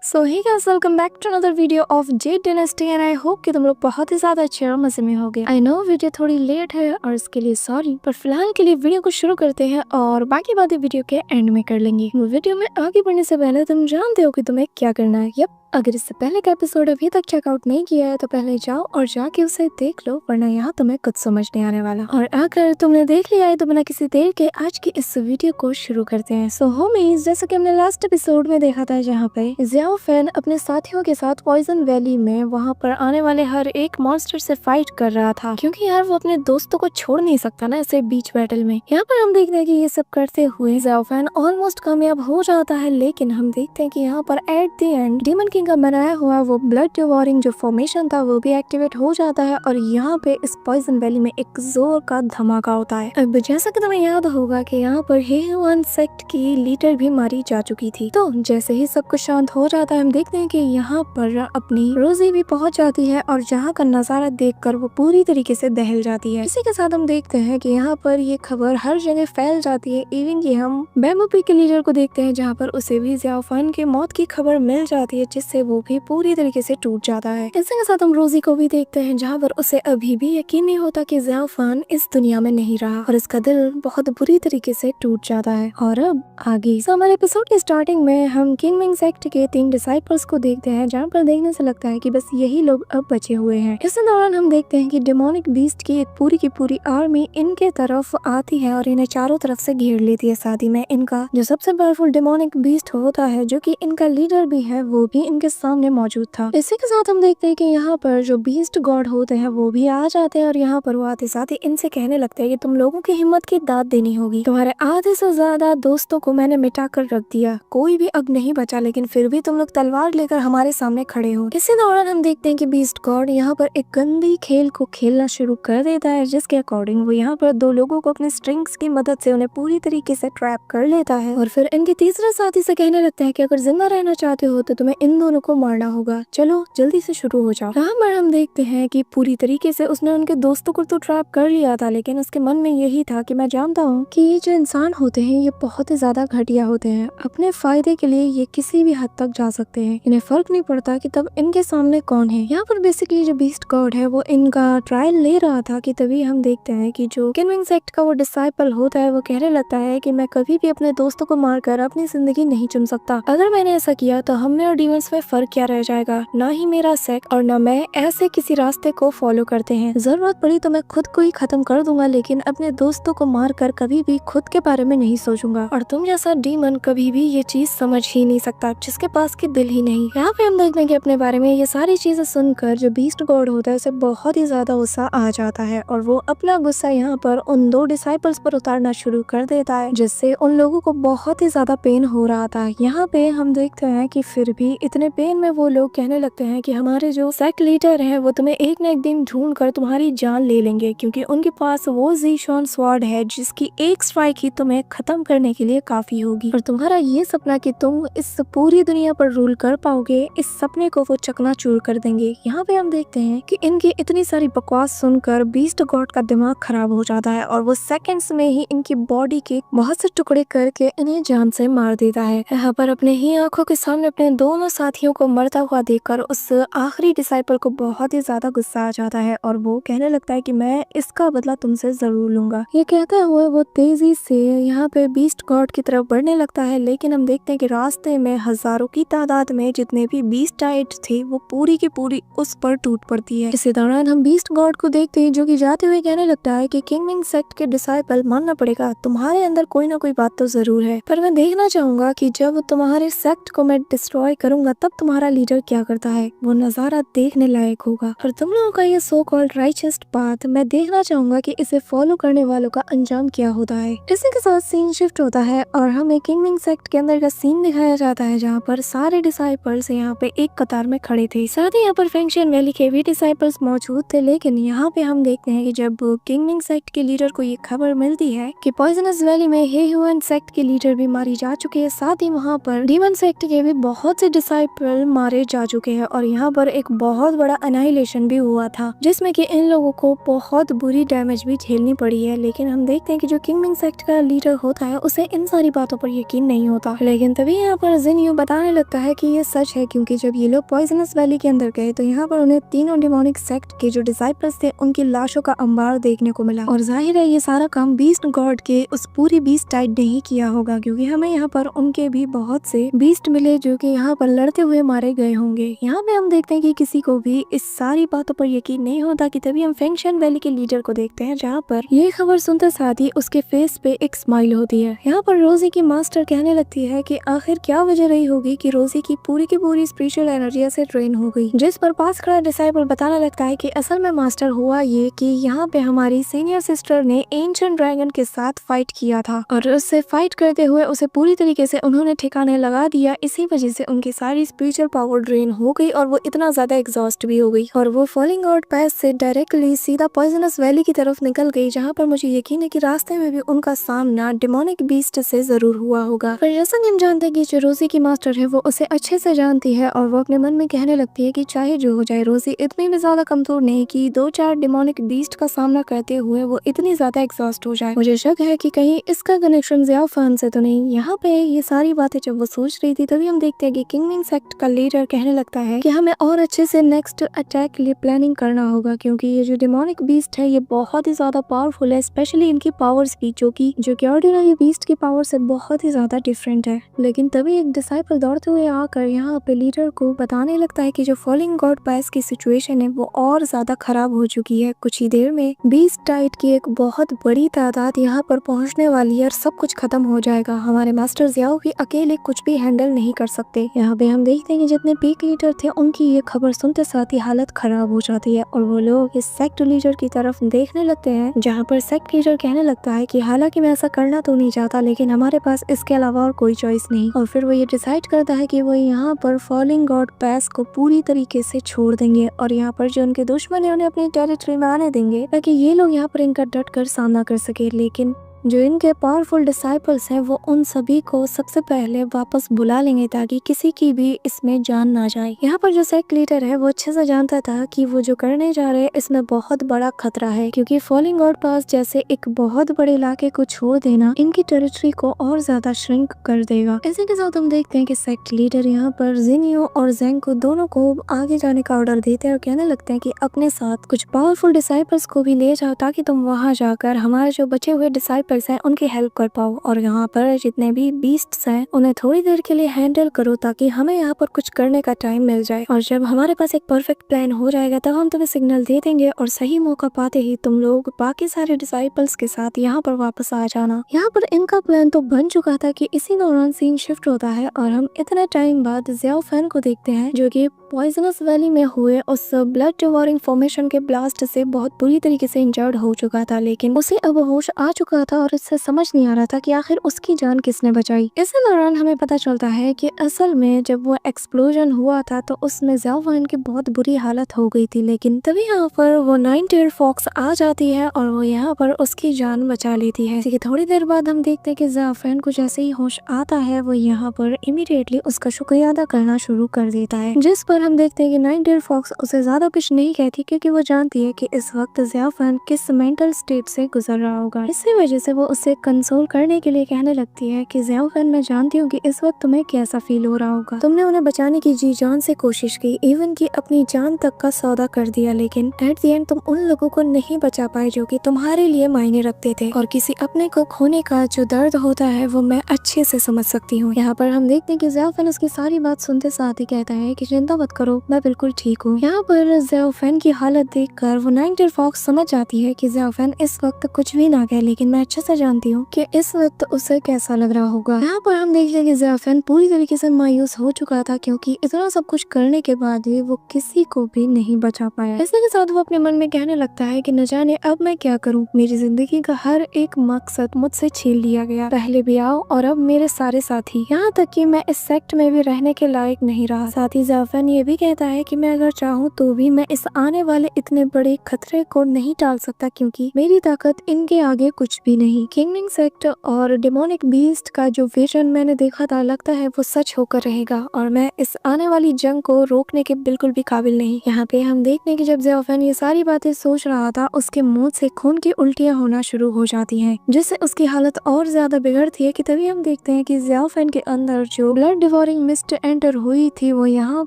So hey guys, welcome back to another video of Z dynasty and I hope कि तुम लोग बहुत ही ज्यादा अच्छे और मजे में होगे। आई नो वीडियो थोड़ी लेट है और इसके लिए सॉरी, पर फिलहाल के लिए वीडियो को शुरू करते हैं और बाकी बातें वीडियो के एंड में कर लेंगे। वीडियो में आगे बढ़ने से पहले तुम जानते हो कि तुम्हें क्या करना है। यप, अगर इससे पहले का एपिसोड अभी तक चेकआउट नहीं किया है तो पहले जाओ और जाके उसे देख लो, वरना यहाँ तुम्हें कुछ समझ नहीं आने वाला। और अगर तुमने देख लिया है तो बिना किसी देर के आज की इस वीडियो को शुरू करते हैं। सो होमीज, जैसा कि हमने लास्ट एपिसोड में देखा था जहाँ पे जियाओ फैन अपने साथियों के साथ पॉइजन वैली में वहाँ पर आने वाले हर एक मॉन्स्टर से फाइट कर रहा था, क्योंकि यार वो अपने दोस्तों को छोड़ नहीं सकता ना ऐसे बीच बैटल में। यहाँ पर हम देखते हैं कि ये सब करते हुए जियाओ फैन ऑलमोस्ट कामयाब हो जाता है, लेकिन हम देखते हैं कि यहाँ पर at the end demon king का बनाया हुआ वो ब्लड डिवोरिंग जो फॉर्मेशन था वो भी एक्टिवेट हो जाता है और यहाँ पे इस पॉइजन वैली में एक जोर का धमाका होता है। अब जैसा कि तुम्हें याद होगा कि यहाँ पर हेयुआन सेक्ट की लीडर भी मारी जा चुकी थी, तो जैसे ही सब कुछ शांत हो जाता है हम देखते हैं कि यहाँ पर अपनी रोजी भी पहुंच जाती है और जहाँ का नजारा देखकर वो पूरी तरीके से दहल जाती है। इसी के साथ हम देखते हैं कि यहाँ पर ये खबर हर जगह फैल जाती है। इवन कि हम बैम्बू के लीडर को देखते हैं जहाँ पर उसे भी जियाओ फैन के मौत की खबर मिल जाती है, जिससे वो भी पूरी तरीके से टूट जाता है। इसी के साथ हम रोजी को भी देखते हैं जहाँ पर उसे अभी भी यकीन नहीं होता कि जियाओ फैन इस दुनिया में नहीं रहा और इसका दिल बहुत बुरी तरीके से टूट जाता है। और अब आगे हमारे एपिसोड की स्टार्टिंग में हम किंगमिंग सेक्ट के 3 डिसाइपल्स को देखते हैं, जहाँ पर देखने से लगता है कि बस यही लोग अब बचे हुए हैं। इस दौरान हम देखते हैं कि डेमोनिक बीस्ट की एक पूरी की पूरी आर्मी इनके तरफ आती है और इन्हें चारों तरफ से घेर लेती है। साथ ही में इनका जो सबसे पावरफुल डेमोनिक बीस्ट होता है, जो कि इनका लीडर भी है, वो भी इनके सामने मौजूद था। इसी के साथ हम देखते हैं कि यहाँ पर जो बीस्ट गॉड होते हैं वो भी आ जाते हैं और यहाँ पर वो आते साथ ही इनसे कहने लगते हैं कि तुम लोगों की हिम्मत की दाद देनी होगी। तुम्हारे आधे से ज्यादा दोस्तों को मैंने मिटा कर रख दिया, कोई भी अब नहीं बचा, लेकिन फिर भी तुम लोग तलवार लेकर हमारे सामने खड़े हो। इसी दौरान हम देखते हैं कि बीस्ट गॉड यहाँ पर एक गंदी खेल को खेलना शुरू कर देता है, जिसके अकॉर्डिंग वो यहाँ पर 2 लोगों को अपने स्ट्रिंग्स की मदद से उन्हें पूरी तरीके से ट्रैप कर लेता है और फिर इनके तीसरे साथी से कहने लगता है कि अगर जिंदा रहना चाहते हो तो तुम्हें इन दोनों को मारना होगा, चलो जल्दी से शुरू हो जाओ। यहाँ पर हम देखते हैं कि पूरी तरीके से उसने उनके दोस्तों को तो ट्रैप कर लिया था, लेकिन उसके मन में यही था कि मैं जानता हूँ कि ये जो इंसान होते हैं ये बहुत ही ज्यादा घटिया होते हैं, अपने फायदे के लिए ये किसी भी हद तक जा सकते हैं, इन्हें फर्क नहीं पड़ता कि तब इनके सामने कौन है। यहाँ पर बेसिकली जो बीस्ट गॉड है वो इनका ट्रायल ले रहा था कि तभी हम देखते हैं कि जो किंगमिंग सेक्ट का वो डिसाइपल होता है वो कहने लगता है कि मैं कभी भी अपने दोस्तों को मारकर अपनी जिंदगी नहीं चुन सकता। अगर मैंने ऐसा किया तो हम में और डीमंस में फर्क क्या रह जाएगा, ना ही मेरा सेक्ट और ना मैं ऐसे किसी रास्ते को फॉलो करते हैं। जरूरत पड़ी तो मैं खुद को ही खत्म कर दूंगा, लेकिन अपने दोस्तों को मारकर कभी भी खुद के बारे में नहीं सोचूंगा। और तुम जैसा डीमन कभी भी ये चीज समझ ही नहीं सकता, जिसके पास की दिल ही नहीं। यहाँ पे हम देखते हैं कि अपने बारे में ये सारी चीजें सुनकर जो बीस्ट गॉड होता है उसे बहुत ही ज्यादा गुस्सा आ जाता है और वो अपना गुस्सा यहाँ पर उन 2 डिसाइपल्स पर उतारना शुरू कर देता है, जिससे उन लोगों को बहुत ही ज्यादा पेन हो रहा था। यहाँ पे हम देखते हैं कि फिर भी इतने पेन में वो लोग कहने लगते हैं कि हमारे जो सेक्ट लीडर है वो तुम्हें एक न एक दिन ढूंढ कर तुम्हारी जान ले लेंगे, क्योंकि उनके पास वो ज़ीशॉन स्वॉर्ड है जिसकी एक स्ट्राइक ही तुम्हें खत्म करने के लिए काफी होगी। और तुम्हारा ये सपना कि तुम इस पूरी दुनिया पर रूल कर पाओगे, इस सपने को वो चकनाचूर कर देंगे। यहाँ पे हम देखते हैं कि इनकी इतनी सारी बकवास सुनकर बीस्ट गॉड का दिमाग खराब हो जाता है और वो सेकंड्स में ही इनकी बॉडी के बहुत से टुकड़े करके इन्हें जान से मार देता है। यहाँ पर अपने ही आंखों के सामने अपने दोनों साथियों को मरता हुआ देखकर उस आखिरी डिसाइपल को बहुत ही ज्यादा गुस्सा आ जाता है और वो कहने लगता है कि मैं इसका बदला तुमसे जरूर लूंगा। ये कहते हुए वो तेजी से यहाँ पे बीस्ट गॉड की तरफ बढ़ने लगता है, लेकिन हम देखते हैं कि रास्ते में हजारों की तादाद में जितने भी बीस्ट टाइट थे वो पूरी की पूरी उस पर टूट पड़ती है। इसी दौरान हम बीस्ट गॉड को देखते हैं जो कि जाते हुए कहने लगता है कि किंगमिंग सेक्ट के डिसाइपल मानना पड़ेगा, तुम्हारे अंदर कोई ना कोई बात तो जरूर है, पर मैं देखना चाहूंगा कि जब तुम्हारे सेक्ट को मैं डिस्ट्रॉय करूंगा तब तुम्हारा लीडर क्या करता है, वो नजारा देखने लायक होगा। और तुम लोगों का ये सो कॉल्ड राइचियस पाथ मैं देखना चाहूंगा कि इसे फॉलो करने वालों का अंजाम क्या होता है। इसी के साथ सीन शिफ्ट होता है और हमें किंगमिंग सेक्ट के अंदर का सीन दिखाया जाता है, जहाँ पर सारे डिसाइपल्स यहाँ पे एक कतार में खड़े थे। साथ ही यहाँ पर फेंगशियन वैली के भी डिसाइपल्स मौजूद थे, लेकिन यहाँ पे हम देखते हैं कि जब किंगमिंग सेक्ट के लीडर को ये खबर मिलती है कि पॉइजनस वैली में हेयुआन सेक्ट के लीडर भी मारी जा चुकी है, साथ ही वहाँ पर डीमन सेक्ट के भी बहुत से डिसाइपल मारे जा चुके हैं और यहाँ पर एक बहुत बड़ा अनाइलेशन भी हुआ था जिसमें कि इन लोगों को बहुत बुरी डैमेज भी झेलनी पड़ी है। लेकिन हम देखते हैं कि जो किंगमिंग सेक्ट का लीडर होता है उसे इन सारी बातों पर यकीन नहीं होता। लेकिन तभी यहाँ पर जिन्यू बताने लगता है कि ये सच है, क्योंकि जब ये लोग पॉइजनस वैली के अंदर गए तो यहाँ पर उन्हें तीनों डिमोनिक सेक्ट के जो डिसाइपल्स थे उनकी लाशों का अंबार देखने को मिला। और जाहिर है ये सारा काम बीस्ट गॉड के उस पूरी बीस्ट टाइड नहीं किया होगा, क्योंकि हमें यहाँ पर उनके भी बहुत से बीस्ट मिले जो कि यहाँ पर लड़ते हुए मारे गए होंगे। यहाँ पे हम देखते हैं कि किसी को भी इस सारी बातों पर यकीन नहीं होता कि तभी हम फेंगशन वैली के लीडर को देखते हैं, जहाँ पर ये खबर सुनते साथ ही उसके फेस पे एक स्माइल होती है। यहाँ पर रोजी की मास्टर कहने लगती है कि आखिर क्या वजह रही होगी कि रोजी की पूरी स्पिरिचुअल एनर्जी से ट्रेन हो गई, जिस पर पास खड़ा डिसाइपल बताने लगता है कि असल में मास्टर हुआ ये कि यहाँ पे हमारी सीनियर सिस्टर ने एंशिएंट ड्रैगन के साथ फाइट किया था और उससे फाइट करते हुए उसे पूरी तरीके से उन्होंने ठिकाने लगा दिया। इसी वजह से उनकी सारी स्पिरिचुअल पावर ड्रेन हो गई और वो इतना ज्यादा एग्जॉस्ट भी हो गई और वो फॉलिंग आउट पास से डायरेक्टली सीधा पॉइजनस वैली की तरफ निकल गई, जहाँ पर मुझे यकीन है कि रास्ते में भी उनका सामना डिमोनिक बीस्ट से जरूर हुआ होगा। पर जैसा कि हम जानते हैं कि जो रोजी की मास्टर है वो उसे अच्छे से जानती है और वो अपने मन में कहने लगती है कि चाहे जो हो जाए रोजी इतनी भी ज्यादा कमजोर नहीं कि 2-4 डिमोनिक बीस्ट का सामना करते हुए वो इतनी ज्यादा एग्जॉस्ट हो जाए। मुझे शक है कि कहीं इसका कनेक्शन ज़ियाओ फान से तो नहीं। यहाँ पे ये सारी बातें जब वो सोच रही थी तभी हम देखते हैं कि किंगमिंग सेक्ट का लीडर कहने लगता है कि हमें और अच्छे से नेक्स्ट अटैक के लिए प्लानिंग करना होगा, क्योंकि ये जो डिमोनिक बीस्ट है ये बहुत ही ज्यादा पावरफुल है, स्पेशली इनकी पावर्स भी जो कि ऑर्डिनरी बीस्ट की पावर से बहुत ही ज्यादा डिफरेंट है। लेकिन तभी एक डिसाइपल दौड़ते हुए आकर यहाँ पे लीडर को बताने लगता है कि जो फॉलिंग गॉड पास की सिचुएशन है वो और ज्यादा खराब हो चुकी है। कुछ ही देर में बीस्ट टाइड की एक बहुत बड़ी तादाद यहाँ पर पहुँचने वाली है और सब कुछ खत्म हो जाएगा। हमारे मास्टर ज़ियाओ भी अकेले कुछ भी हैंडल नहीं कर सकते। यहाँ पे हम देखते हैं कि जितने पीक लीडर थे उनकी ये खबर सुनते साथ ही हालत खराब हो जाती है और वो लोग इस सेक्ट लीडर की तरफ देखने लगते हैं, जहाँ पर सेक्ट लीडर कहने लगता है कि हालांकि मैं ऐसा करना तो नहीं चाहता लेकिन हमारे पास इसके अलावा और कोई चॉइस नहीं। और फिर वो ये डिसाइड करता है कि वो यहाँ पर फॉलिंग गॉड पास को पूरी तरीके से छोड़ देंगे और यहाँ पर जो उनके दुश्मन है उन्हें अपनी टेरिटरी में आने देंगे ताकि ये लोग यहाँ पर इनका डट कर सामना कर सके। लेकिन जो इनके पावरफुल डिसाइपल्स हैं वो उन सभी को सबसे पहले वापस बुला लेंगे ताकि किसी की भी इसमें जान ना जाए। यहाँ पर जो सेक्ट लीडर है वो अच्छे से जानता था कि वो जो करने जा रहे हैं इसमें बहुत बड़ा खतरा है, क्योंकि फॉलिंग आउट पास जैसे एक बहुत बड़े इलाके को छोड़ देना इनकी टेरिटरी को और ज्यादा श्रिंक कर देगा। इसी के साथ हम देखते हैं कि सेक्ट लीडर यहाँ पर जिनियो और जेंग को दोनों को आगे जाने का ऑर्डर देते हैं और कहने लगते हैं कि अपने साथ कुछ पावरफुल डिसाइपल्स को भी ले जाओ ताकि तुम वहाँ जाकर हमारे जो बचे हुए डिसाइपल्स हैं उनकी हेल्प कर पाओ और यहाँ पर जितने भी बीस्ट्स हैं उन्हें थोड़ी देर के लिए हैंडल करो ताकि हमें यहाँ पर कुछ करने का टाइम मिल जाए। और जब हमारे पास एक परफेक्ट प्लान हो जाएगा तब हम तुम्हें सिग्नल दे देंगे और सही मौका पाते ही तुम लोग बाकी सारे डिसाइपल्स के साथ यहाँ पर वापस आ जाना। यहाँ पर इनका प्लान तो बन चुका था कि इसी दौरान सीन शिफ्ट होता है और हम इतने टाइम बाद ज़ियाओ फैन को देखते हैं जो कि पॉइजनस वैली में हुए उस ब्लड डिवोरिंग फॉर्मेशन के ब्लास्ट से बहुत बुरी तरीके से इंजर्ड हो चुका था, लेकिन उसे अब होश आ चुका था और इससे समझ नहीं आ रहा था कि आखिर उसकी जान किसने बचाई। इसी दौरान हमें पता चलता है कि असल में जब वो एक्सप्लोजन हुआ था तो उसमें ज़ियाओ फैन की बहुत बुरी हालत हो गई थी, लेकिन तभी यहाँ पर वो 9-टेल्ड फॉक्स आ जाती है और वो यहाँ पर उसकी जान बचा लेती है। थोड़ी देर बाद हम देखते हैं कि ज़ियाओ फैन को जैसे ही होश आता है वो यहाँ पर इमीडिएटली उसका शुक्रिया अदा करना शुरू कर देता है, जिस पर हम देखते हैं कि 9-टेल्ड फॉक्स उसे ज्यादा कुछ नहीं कहती क्योंकि वो जानती है कि इस वक्त ज़ियाओ फैन किस मेंटल स्टेट से गुजर रहा होगा। इसी वजह से वो उसे कंसोल करने के लिए कहने लगती है कि ज़ियाओ फैन मैं जानती हूँ कि इस वक्त तुम्हें कैसा फील हो रहा होगा, तुमने उन्हें बचाने की जी जान से कोशिश की, इवन की अपनी जान तक का सौदा कर दिया, लेकिन एट द एंड तुम उन लोगों को नहीं बचा पाए जो कि तुम्हारे लिए मायने रखते थे और किसी अपने को खोने का जो दर्द होता है वो मैं अच्छे से समझ सकती हूँ। यहाँ पर हम देखते हैं कि ज़ियाओ फैन उसकी सारी बात सुनते साथ ही कहता है कि चिंता मत करो मैं बिल्कुल ठीक हूँ। यहाँ पर ज़ियाओ फैन की हालत देखकर वो 9-टेल्ड फॉक्स समझ जाती है कि ज़ियाओ फैन इस वक्त कुछ भी ना कहे, लेकिन मैं अच्छे से जानती हूँ कि इस वक्त उसे कैसा लग रहा होगा। यहाँ पर हम देखते हैं कि ज़ियाओ फैन पूरी तरीके से मायूस हो चुका था क्योंकि इतना सब कुछ करने के बाद भी वो किसी को भी नहीं बचा पाया। इसी के साथ वो अपने मन में कहने लगता है कि न जाने अब मैं क्या करूँ, मेरी जिंदगी का हर एक मकसद मुझसे छीन लिया गया, पहले भी आओ और अब मेरे सारे साथी, यहाँ तक कि मैं इस सेक्ट में भी रहने के लायक नहीं रहा। साथ ही ज़ियाओ फैन ये भी कहता है कि मैं अगर चाहूँ तो भी मैं इस आने वाले इतने बड़े खतरे को नहीं टाल सकता क्योंकि मेरी ताकत इनके आगे कुछ भी नहीं, किंगमिंग सेक्ट और डेमोनिक बीस्ट का जो विजन मैंने देखा था लगता है वो सच होकर रहेगा और मैं इस आने वाली जंग को रोकने के बिल्कुल भी काबिल नहीं। यहाँ पे हम देखते हैं कि जब ज़ियाओफेन ये सारी बातें सोच रहा था उसके मुंह से खून की उल्टियां होना शुरू हो जाती हैं, जिससे उसकी हालत और ज्यादा बिगड़ती है कि तभी हम देखते हैं कि ज़ियाओफेन के अंदर जो ब्लड डिवोरिंग मिस्ट एंटर हुई थी वो यहाँ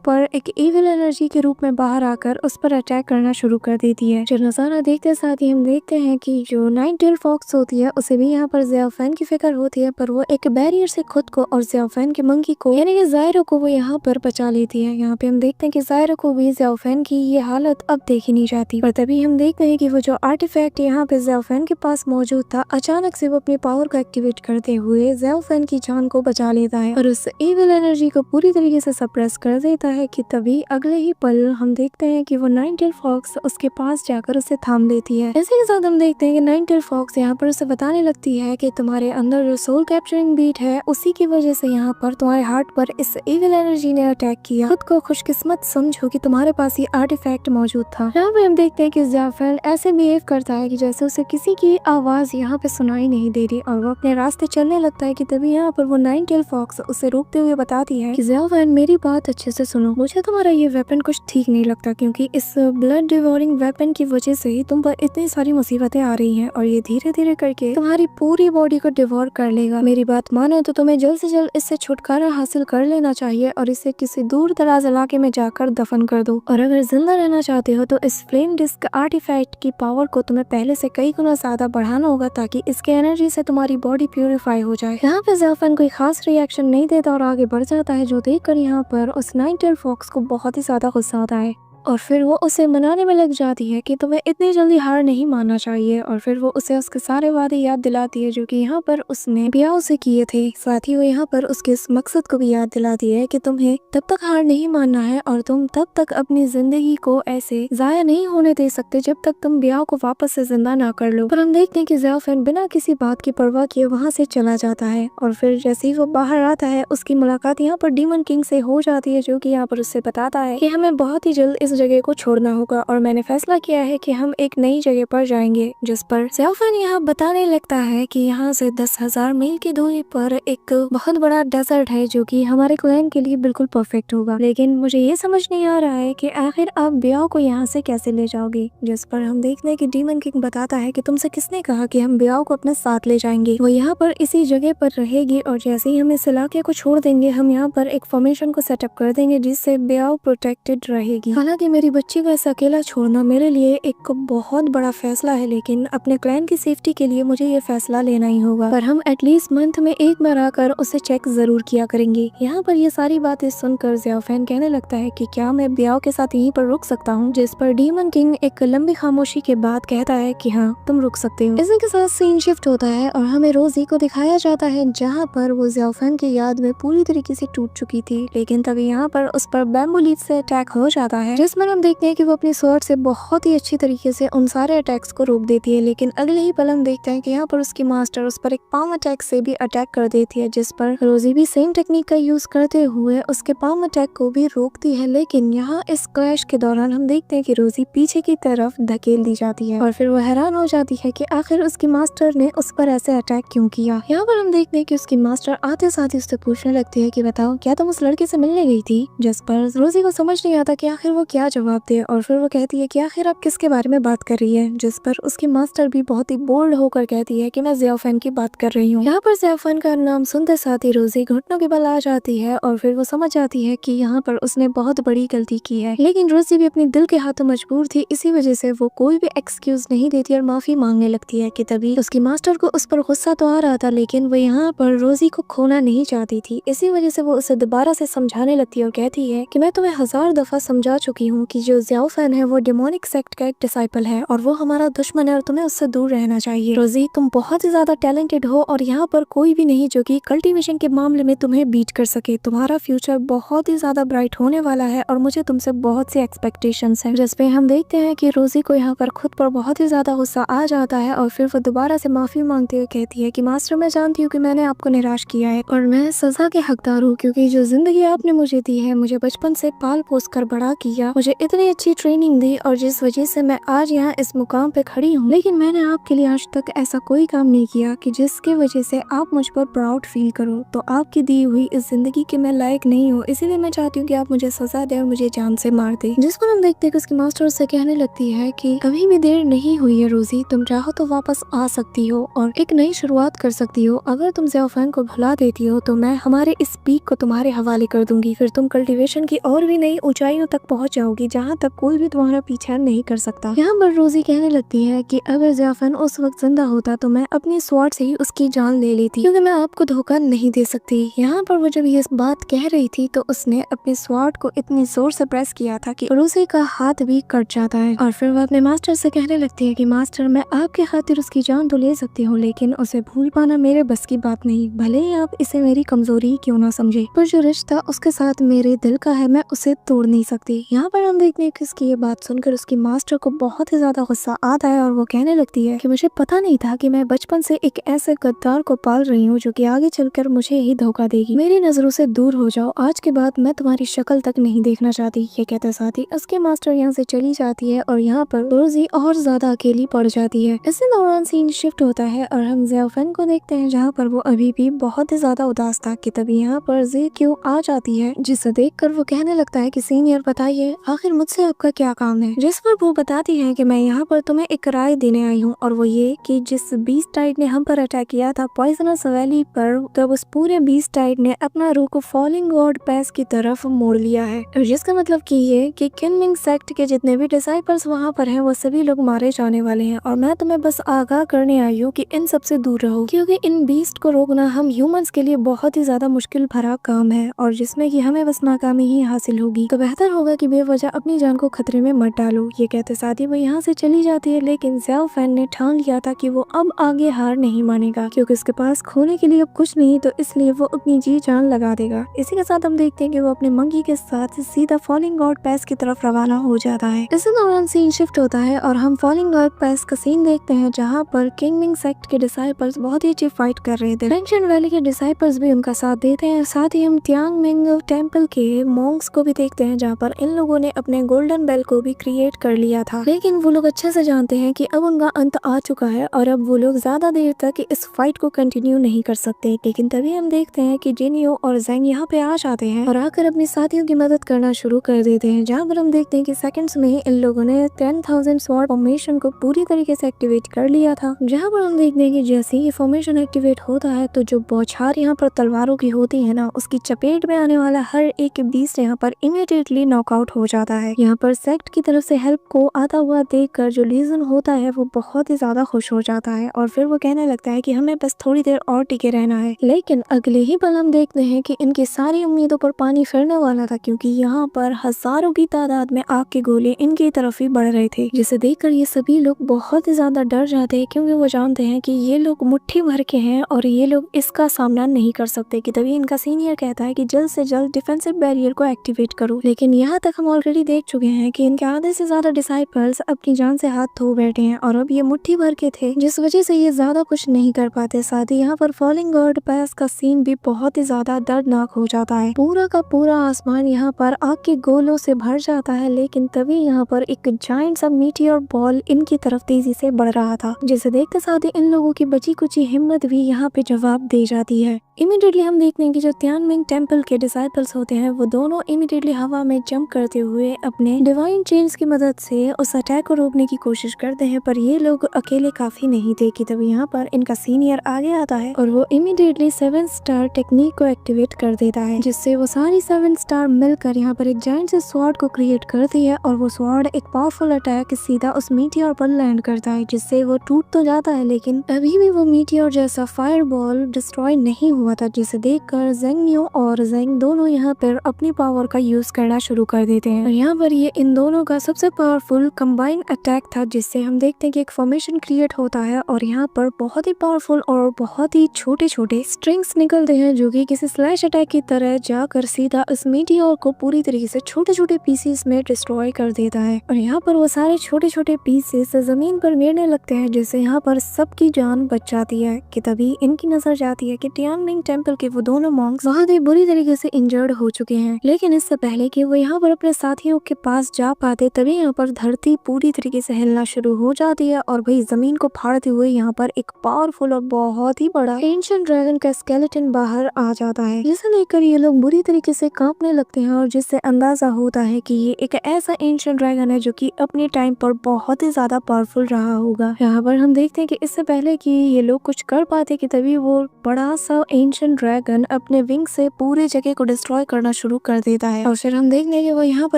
पर एक इविल एनर्जी के रूप में बाहर आकर उस पर अटैक करना शुरू कर देती है। जो नजारा देखते साथ ही हम देखते हैं कि जो नाइट-टेल फॉक्स होती है उसे भी यहाँ पर ज़ियाओफेन की फिक्र होती है, पर वो एक बैरियर से खुद को और ज़ियाओफेन के मंकी को यानी कि ज़ायरो को वो यहाँ पर बचा लेती है। यहाँ पे हम देखते हैं कि ज़ायरो को भी ज़ियाओफेन की ये हालत अब देखी नहीं जाती, पर तभी हम देखते हैं कि वो जो आर्टिफैक्ट यहाँ पे ज़ियाओफेन के पास मौजूद था अचानक से वो अपनी पावर को एक्टिवेट करते हुए ज़ियाओफेन की जान को बचा लेता है और उस इविल एनर्जी को पूरी तरीके से सप्रेस कर देता है कि तभी अगले ही पल हम देखते हैं कि वो नाइट-टेल फॉक्स उसके पास जाकर उसे थाम लेती है। इसी के साथ हम देखते हैं कि नाइट-टेल फॉक्स यहाँ पर उसे बताने लगती है कि तुम्हारे अंदर जो सोल कैप्चरिंग बीट है उसी की वजह से यहाँ पर तुम्हारे हार्ट पर इस इविल एनर्जी ने अटैक किया। खुद को खुशकिस्मत समझो कि तुम्हारे पास ये आर्टिफैक्ट मौजूद था। यहाँ पे हम देखते हैं कि ज़ियाओफेन ऐसे बिहेव करता है कि जैसे उसे किसी की आवाज यहाँ पे सुनाई नहीं दे रही और वो अपने रास्ते चलने लगता है कि तभी यहाँ पर वो नाइट-टेल फॉक्स उसे रोकते हुए बताती है कि ज़ियाओफेन मेरी बात अच्छे से सुनो, मुझे तुम्हारा ये वेपन कुछ ठीक नहीं लगता क्योंकि इस ब्लड डिवोरिंग वेपन की वजह से ही तुम पर इतनी सारी मुसीबतें आ रही हैं और ये धीरे धीरे करके तुम्हारी पूरी बॉडी को डिवोर कर लेगा। मेरी बात मानो तो तुम्हें जल्द से जल्द इससे छुटकारा हासिल कर लेना चाहिए और इसे किसी दूर दराज इलाके में जाकर दफन कर दो और अगर जिंदा रहना चाहते हो तो इस फ्लेम डिस्क आर्टिफैक्ट की पावर को तुम्हें पहले से कई गुना ज्यादा बढ़ाना होगा ताकि इसके एनर्जी से तुम्हारी बॉडी प्यूरिफाई हो जाए। यहाँ पे ज़ियाओफेन कोई खास रिएक्शन नहीं देता और आगे बढ़ जाता है, जो देखकर यहाँ पर उस नाइट-टेल फॉक्स को बहुत ही ज्यादा गुस्सा आता है और फिर वो उसे मनाने में लग जाती है कि तुम्हें इतनी जल्दी हार नहीं मानना चाहिए और फिर वो उसे उसके सारे वादे याद दिलाती है जो कि यहाँ पर उसने बियाह से किए थे। साथ ही वो यहाँ पर उसके इस मकसद को भी याद दिलाती है कि तुम्हें तब तक हार नहीं मानना है और तुम तब तक अपनी जिंदगी को ऐसे जाया नहीं होने दे सकते जब तक तुम बियाह को वापस से जिंदा ना कर लो। पर हम देखते हैं कि ज़ियाओफेन बिना किसी बात की परवाह किए वहाँ से चला जाता है और फिर जैसे ही वो बाहर आता है उसकी मुलाकात यहाँ पर डीमन किंग से हो जाती है जो कि यहाँ पर उससे बताता है कि हमें बहुत ही जल्द इस जगह को छोड़ना होगा और मैंने फैसला किया है कि हम एक नई जगह पर जाएंगे। जिस पर ज़ियाओफेन यहाँ बताने लगता है कि यहाँ से 10,000 मील की दूरी पर एक बहुत बड़ा डेजर्ट है जो कि हमारे क्लैन के लिए बिल्कुल परफेक्ट होगा, लेकिन मुझे ये समझ नहीं आ रहा है कि आखिर आप ब्याह को यहाँ से कैसे ले जाओगे। जिस पर हम देखते हैं कि डीमन किंग बताता है कि तुमसे किसने कहा कि हम ब्याह को अपने साथ ले जाएंगे, वो यहाँ पर इसी जगह पर रहेगी और जैसे ही हम इस इलाके को छोड़ देंगे हम यहाँ पर एक फॉर्मेशन को सेटअप कर देंगे जिससे ब्याह प्रोटेक्टेड रहेगी। हालांकि मेरी बच्ची को ऐसा अकेला छोड़ना मेरे लिए एक बहुत बड़ा फैसला है, लेकिन अपने क्लैन की सेफ्टी के लिए मुझे ये फैसला लेना ही होगा, पर हम एटलीस्ट मंथ में एक बार आकर उसे चेक जरूर किया करेंगे। यहाँ पर ये सारी बातें सुनकर ज़ियाओफेन कहने लगता है कि क्या मैं ब्याह के साथ यहीं पर रुक सकता हूँ, जिस पर डीमन किंग एक लंबी खामोशी के बाद कहता है कि हाँ तुम रुक सकते हो। इसी के साथ सीन शिफ्ट होता है और हमें रोजी को दिखाया जाता है जहाँ पर वो ज़ियाओफेन की याद में पूरी तरीके से टूट चुकी थी, लेकिन तभी यहाँ पर उस पर बैम्बू लीफ से अटैक हो जाता है जिसमें हम देखते हैं कि वो अपनी स्वॉर्ड से बहुत ही अच्छी तरीके से उन सारे अटैक्स को रोक देती है, लेकिन अगले ही पल हम देखते हैं कि यहाँ पर उसकी मास्टर उस पर एक पाम अटैक से भी अटैक कर देती है, जिस पर रोजी भी सेम टेक्निक का यूज करते हुए उसके पाम अटैक को भी रोकती है। लेकिन यहाँ इस क्लैश के दौरान हम देखते हैं कि रोजी पीछे की तरफ धकेल दी जाती है और फिर वो हैरान हो जाती है कि आखिर उसकी मास्टर ने उस पर ऐसे अटैक क्यों किया। यहाँ पर हम देखते हैं कि उसकी मास्टर आते साथ ही उससे पूछने लगती है कि बताओ क्या तुम उस लड़के से मिलने गई थी, जिस पर रोजी को समझ नहीं आता कि आखिर वो क्या जवाब दे और फिर वो कहती है कि आखिर आप किसके बारे में बात कर रही है, जिस पर उसकी मास्टर भी बहुत ही बोल्ड होकर कहती है कि मैं ज़ियाओफेन की बात कर रही हूँ। यहाँ पर ज़ियाओफेन का नाम सुनते साथ ही रोजी घुटनों के बल आ जाती है और फिर वो समझ जाती है कि यहाँ पर उसने बहुत बड़ी गलती की है, लेकिन रोजी भी अपनी दिल के हाथों मजबूर थी, इसी वजह से वो कोई भी एक्सक्यूज नहीं देती और माफी मांगने लगती है कि तभी उसकी मास्टर को उस पर गुस्सा तो आ रहा था, लेकिन वो यहाँ पर रोजी को खोना नहीं चाहती थी। इसी वजह से वो उसे दोबारा से समझाने लगती है और कहती है कि मैं तुम्हें 1000 दफा समझा चुकी हूँ कि जो ज़ियाओफेन है वो डेमोनिक सेक्ट का एक डिसाइपल है और वो हमारा दुश्मन है और तुम्हें उससे दूर रहना चाहिए। रोजी तुम बहुत ही ज्यादा टैलेंटेड हो और यहाँ पर कोई भी नहीं जो कि कल्टीवेशन के मामले में तुम्हें बीट कर सके। तुम्हारा फ्यूचर बहुत ही ज्यादा ब्राइट होने वाला है और मुझे तुमसे बहुत सी एक्सपेक्टेशंस हैं। जिसपे हम देखते हैं कि रोजी को यहाँ पर खुद पर बहुत ही ज्यादा गुस्सा आ जाता है और फिर वो दोबारा से माफी मांगते हुए कहती है कि मास्टर मैं जानती हूँ कि मैंने आपको निराश किया है और मैं सजा के हकदार हूँ, क्योंकि जो जिंदगी आपने मुझे दी है, मुझे बचपन से पाल पोस कर बड़ा किया मुझे इतनी अच्छी ट्रेनिंग दी और जिस वजह से मैं आज यहाँ इस मुकाम पे खड़ी हूँ, लेकिन मैंने आपके लिए आज तक ऐसा कोई काम नहीं किया कि जिसकी वजह से आप मुझ पर प्राउड फील करो। तो आपकी दी हुई इस जिंदगी के मैं लायक नहीं हूँ, इसीलिए मैं चाहती हूँ कि आप मुझे सजा दे और मुझे जान से मार दे। जिस पर हम देखते हैं कि उसकी मास्टर उससे कहने लगती है कि कभी भी देर नहीं हुई है रोजी, तुम चाहो तो वापस आ सकती हो और एक नई शुरुआत कर सकती हो। अगर तुम ज़ियाफान को भुला देती हो तो मैं हमारे इस पीक को तुम्हारे हवाले कर दूंगी, फिर तुम कल्टीवेशन की और भी नई ऊंचाइयों तक पहुंच जाओगी जहां तक कोई भी तुम्हारा पीछा नहीं कर सकता। यहाँ पर रोजी कहने लगती है कि अगर ज़ियाफान उस वक्त जिंदा होता तो मैं अपनी स्वॉर्ड से ही उसकी जान ले लेती, क्योंकि मैं आपको धोखा नहीं दे सकती। यहाँ पर वो जब ये बात कह रही थी तो उसने अपने स्वॉर्ड को इतनी जोर से प्रेस किया था कि रोजी का हाथ भी कट जाता है और फिर वो अपने मास्टर से कहने लगती है कि मास्टर, मैं आपके खातिर उसकी जान तो ले सकती हूँ, लेकिन उसे भूल पाना मेरे बस की बात नहीं, भले ही आप इसे मेरी कमजोरी क्यों ना समझे, पर जो रिश्ता उसके साथ मेरे दिल का है मैं उसे तोड़ नहीं सकती। यहाँ पर हम देखते हैं कि उसकी ये बात सुनकर उसकी मास्टर को बहुत ही ज्यादा गुस्सा आता है और वो कहने लगती है कि मुझे पता नहीं था कि मैं बचपन से एक ऐसे गद्दार को पाल रही हूँ जो कि आगे चलकर मुझे ही धोखा देगी। मेरी नजरों से दूर हो जाओ, आज के बाद मैं तुम्हारी शक्ल तक नहीं देखना चाहती। ये कहते साथ ही उसके मास्टर यहाँ से चली जाती है और यहाँ पर रोजी और ज्यादा अकेली पड़ जाती है। इसी दौरान सीन शिफ्ट होता है और हम ज़ियाफान को देखते हैं जहाँ पर वो अभी भी बहुत ही ज्यादा उदास था कि तभी यहाँ पर जी क्यों आ जाती है, जिसे देखकर वो कहने लगता है कि सीनियर बताइए आखिर मुझसे आपका क्या काम है। जिस पर वो बताती है कि मैं यहाँ पर तुम्हें एक राय देने आई हूँ और वो ये कि जिस बीस्ट टाइड ने हम पर अटैक किया था पॉइजनस वैली पर, तब उस पूरे बीस्ट टाइड ने अपना रुख फॉलिंग गॉड पैस की तरफ मोड़ लिया है, जिसका मतलब कि ये कि किनमिंग सेक्ट के जितने भी डिसाइपल्स वहाँ पर हैं वो सभी लोग मारे जाने वाले हैं और मैं तुम्हें बस आगाह करने आई हूँ कि इन सबसे दूर रहो, क्योंकि इन बीस्ट को रोकना हम ह्यूमंस के लिए बहुत ही ज्यादा मुश्किल भरा काम है और जिसमें कि हमें बस नाकामी ही हासिल होगी। तो बेहतर होगा कि बेवजह अपनी जान को खतरे में मत डालो। ये कहते साथ ही वो यहाँ से चली जाती है, लेकिन ज़ियाफान ने ठान लिया था कि वो अब आगे हार नहीं मानेगा, क्योंकि उसके पास खोने के लिए अब कुछ नहीं, तो इसलिए वो अपनी जी जान लगा देगा। इसी के साथ हम देखते हैं कि वो अपने मंकी के साथ सीधा फॉलिंग गॉड पैस की तरफ रवाना हो जाता है। इसी दौरान सीन शिफ्ट होता है और हम फॉलिंग गॉड पैस का सीन देखते हैं जहाँ पर किंगमिंग सेक्ट के डिसाइपल्स बहुत ही अच्छी फाइट कर रहे थे। फेंगशन वैली के डिसाइपल्स भी उनका साथ देते हैं। साथ ही हम तियांगमिंग टेम्पल के मॉन्क्स को भी देखते हैं जहाँ पर इन लोगों ने अपने गोल्डन बेल को भी क्रिएट कर लिया था, लेकिन वो लोग अच्छे से जानते हैं कि अब उनका अंत आ चुका है और अब वो लोग ज्यादा देर तक इस फाइट को कंटिन्यू नहीं कर सकते। लेकिन तभी हम देखते हैं कि जिनियो और ज़ेंग यहाँ पे आ जाते हैं और आकर अपने साथियों की मदद करना शुरू कर देते हैं, जहाँ पर हम देखते हैं कि सेकंड्स में ही इन लोगों ने 10,000 स्वॉर्ड फॉर्मेशन को पूरी तरीके से एक्टिवेट कर लिया था। जहाँ पर हम देखते हैं कि जैसे ही फॉर्मेशन एक्टिवेट होता है तो जो बौछार यहाँ पर तलवारों की होती है ना, उसकी चपेट में आने वाला हर एक बीस्ट यहाँ पर इमीडिएटली नॉकआउट हो जाता है। यहाँ पर सेक्ट की तरफ से हेल्प को आता हुआ देखकर जो लीजन होता है वो बहुत ही ज्यादा खुश हो जाता है और फिर वो कहने लगता है कि हमें बस थोड़ी देर और टिके रहना है। लेकिन अगले ही पल हम देखते हैं कि इनकी सारी उम्मीदों पर पानी फिरने वाला था, क्योंकि यहाँ पर हजारों की तादाद में आग के गोले इनकी तरफ ही बढ़ रहे थे, जिसे देखकर ये सभी लोग बहुत ही ज्यादा डर जाते हैं, क्योंकि वो जानते हैं कि ये लोग मुट्ठी भर के हैं और ये लोग इसका सामना नहीं कर सकते। कि तभी इनका सीनियर कहता है कि जल्द से जल्द डिफेंसिव बैरियर को एक्टिवेट करो। लेकिन यहाँ तक हम ऑलरेडी देख चुके हैं कि इनके आधे से ज्यादा डिसाइपल्स अपनी जान से हाथ धो बैठे हैं और अब ये मुट्ठी भर के थे, जिस वजह से ये ज्यादा कुछ नहीं कर पाते। साथ ही यहाँ पर फॉलिंग गॉड पैस का सीन भी बहुत ही ज्यादा दर्दनाक हो जाता है। पूरा का पूरा आसमान यहाँ पर आग के गोलों से भर जाता है, लेकिन तभी यहाँ पर एक जायंट सा मीटियोर बॉल इनकी तरफ तेजी से बढ़ रहा था, जिसे देखते साथ ही इन लोगों की बची कुची हिम्मत भी यहाँ पे जवाब दे जाती है। इमीडिएटली हम देखते हैं कि जो तियांगमिंग टेम्पल के डिसाइपल्स होते हैं वो दोनों इमीडिएटली हवा में जंप करते हुए अपने डिवाइन चेन्स की मदद से उस अटैक को रोकने की कोशिश करते हैं, पर ये लोग अकेले काफी नहीं थे। कि तभी यहाँ पर इनका सीनियर आगे आता है और वो इमीडिएटली 7 स्टार टेक्निक को एक्टिवेट कर देता है, जिससे वो सारी 7 स्टार मिलकर यहाँ पर एक जायंट से स्वॉर्ड को क्रिएट करती है और वो स्वॉर्ड एक पावरफुल अटैक सीधा उस मीटियोर पर लैंड करता है, जिससे वो टूट तो जाता है लेकिन अभी भी वो मीटियोर जैसा फायर बॉल डिस्ट्रॉय नहीं हुआ था, जिसे देखकर ज़ेंगनियो और ज़ेंग दोनों यहाँ पर अपनी पावर का यूज करना शुरू कर देते हैं। और यहाँ पर ये इन दोनों का सबसे पावरफुल कंबाइन अटैक था, जिससे हम देखते हैं कि एक फॉर्मेशन क्रिएट होता है और यहाँ पर बहुत ही पावरफुल और बहुत ही छोटे छोटे स्ट्रिंग्स निकलते हैं, जो कि किसी स्लैश अटैक की तरह जाकर सीधा इस मीटियोर को पूरी तरीके से छोटे छोटे पीसेस में डिस्ट्रॉय कर देता है। और यहाँ पर वो सारे छोटे छोटे पीसेस जमीन पर गिरने लगते हैं, जिससे यहाँ पर सबकी जान बच जाती है। कि तभी इनकी नजर जाती है कि तियांगमिंग टेम्पल के वो दोनों मॉन्क्स बहुत ही बुरी तरीके से इंजर्ड हो चुके हैं, लेकिन इससे पहले कि वो यहाँ पर अपने साथियों के पास जा पाते तभी यहाँ पर धरती पूरी तरीके से हिलना शुरू हो जाती है और भाई जमीन को फाड़ते हुए यहाँ पर एक पावरफुल और बहुत ही बड़ा एंशिएंट ड्रैगन का स्केलेटन बाहर आ जाता है, जिसे लेकर ये लोग बुरी तरीके से कांपने लगते हैं और जिससे अंदाजा होता है कि ये एक ऐसा एंशिएंट ड्रैगन है जो कि अपने टाइम पर बहुत ही ज्यादा पावरफुल रहा होगा। यहाँ पर हम देखते हैं कि इससे पहले कि ये लोग कुछ कर पाते कि तभी वो बड़ा सा एंशिएंट ड्रैगन अपने विंग से पूरे जगह को डिस्ट्रॉय करना शुरू कर देता है और फिर हम देखते हैं कि वो यहाँ पर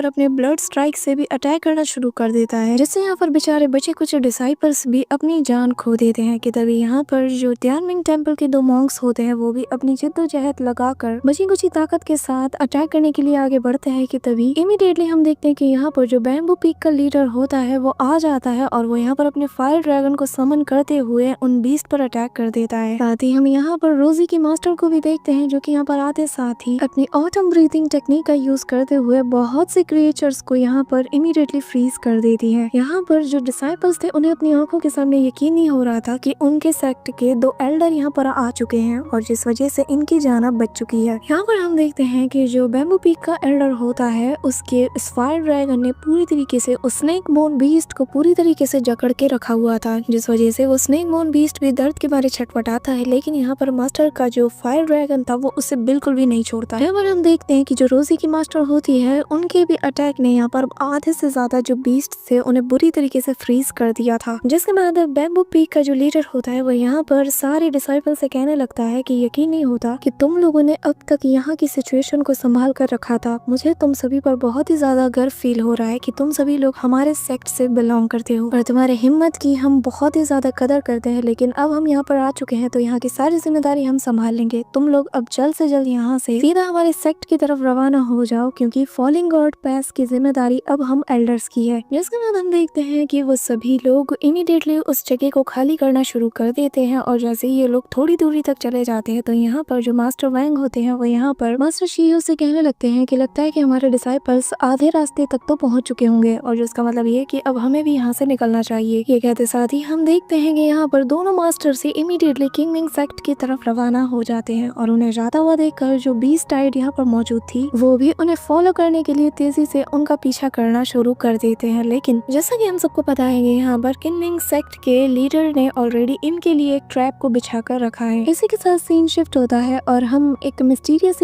अपने ब्लड स्ट्राइक से भी अटैक करना शुरू कर देता है, जिससे यहाँ पर बेचारे बचे कुछ डिसाइपल्स भी अपनी जान खो देते हैं। कि तभी यहाँ पर जो तियानमिंग टेम्पल के 2 मॉन्क्स होते हैं वो भी अपनी जिद्दोजहद लगाकर बची कुछ ताकत के साथ अटैक करने के लिए आगे बढ़ते हैं। कि तभी इमीडिएटली हम देखते हैं कि यहाँ पर जो बैम्बू पीक का लीडर होता है वो आ जाता है और वो यहाँ पर अपने फायर ड्रैगन को समन करते हुए उन बीस्ट पर अटैक कर देता है। साथ ही हम यहाँ पर रोजी की मास्टर को भी देखते हैं जो कि यहाँ पर आते साथ ही अपनी ऑटम ब्रीथिंग टेक्निक का यूज करते हुए बहुत से क्रिएचर्स को यहाँ पर इमीडिएटली फ्रीज कर देती है। यहाँ पर जो डिसाइपल्स थे उन्हें अपनी आंखों के सामने यकीन नहीं हो रहा था कि उनके सेक्ट के 2 एल्डर यहाँ पर आ चुके हैं और जिस वजह से इनकी जान अब बच चुकी है। यहाँ पर हम देखते हैं कि जो बैम्बू पीक का एल्डर होता है उसके फायर ड्रैगन ने पूरी तरीके से उस स्नेक बोन बीस्ट को पूरी तरीके से जकड़ के रखा हुआ था, जिस वजह से वो स्नेक बोन बीस्ट भी दर्द के बारे छटपटाता है, लेकिन यहाँ पर मास्टर का जो फायर ड्रैगन था वो उसे बिल्कुल भी नहीं छोड़ता। यहाँ पर हम देखते हैं कि जो रोजी की मास्टर होती है उनके भी अटैक ने यहाँ पर आधे से ज्यादा जो बीस्ट थे उन्हें बुरी तरीके से फ्रीज कर दिया था, जिसके बाद बैम्बू पीक का जो लीडर होता है वो यहाँ पर सारे डिसाइपल से कहने लगता है कि यकीन नहीं होता कि तुम लोगों ने अब तक यहाँ की सिचुएशन को संभाल कर रखा था। मुझे तुम सभी पर बहुत ही ज्यादा गर्व फील हो रहा है कि तुम सभी लोग हमारे सेक्ट से बिलोंग करते हो और तुम्हारे हिम्मत की हम बहुत ही ज्यादा कदर करते हैं, लेकिन अब हम यहाँ पर आ चुके हैं तो यहाँ की सारी जिम्मेदारी हम संभाल लेंगे। तुम लोग अब जल्द से जल्द यहाँ से सीधा हमारे सेक्ट की तरफ रवाना हो जाओ क्योंकि फॉलिंग गॉड पास की जिम्मेदारी अब हम एल्डर्स की है। जिसके बाद हम देखते हैं कि वो सभी लोग इमीडिएटली उस जगह को खाली करना शुरू कर देते हैं और जैसे ये लोग थोड़ी दूरी तक चले जाते हैं तो यहाँ पर जो मास्टर वैंग होते हैं वो यहाँ पर मास्टर शियो से कहने लगते हैं कि लगता है कि हमारे डिसाइपल्स आधे रास्ते तक तो पहुंच चुके होंगे और जिसका मतलब ये कि अब हमें भी यहाँ से निकलना चाहिए। ये कहते साथ ही हम देखते हैं कि यहाँ पर दोनों मास्टर से इमीडिएटली किंग मिंग सेक्ट की तरफ रवाना हो जाते हैं और उन्हें जाता हुआ देखकर जो बीस्ट टाइड यहाँ पर मौजूद थी वो भी उन्हें फॉलो करने के लिए तेजी से उनका पीछा करना शुरू कर देते हैं। लेकिन जैसा कि हम सबको पता है यहाँ पर किंग मिंग सेक्ट के लीडर ने ऑलरेडी इनके लिए एक ट्रैप को बिछा कर रखा है। इसी के साथ सीन शिफ्ट होता है और हम एक मिस्टीरियस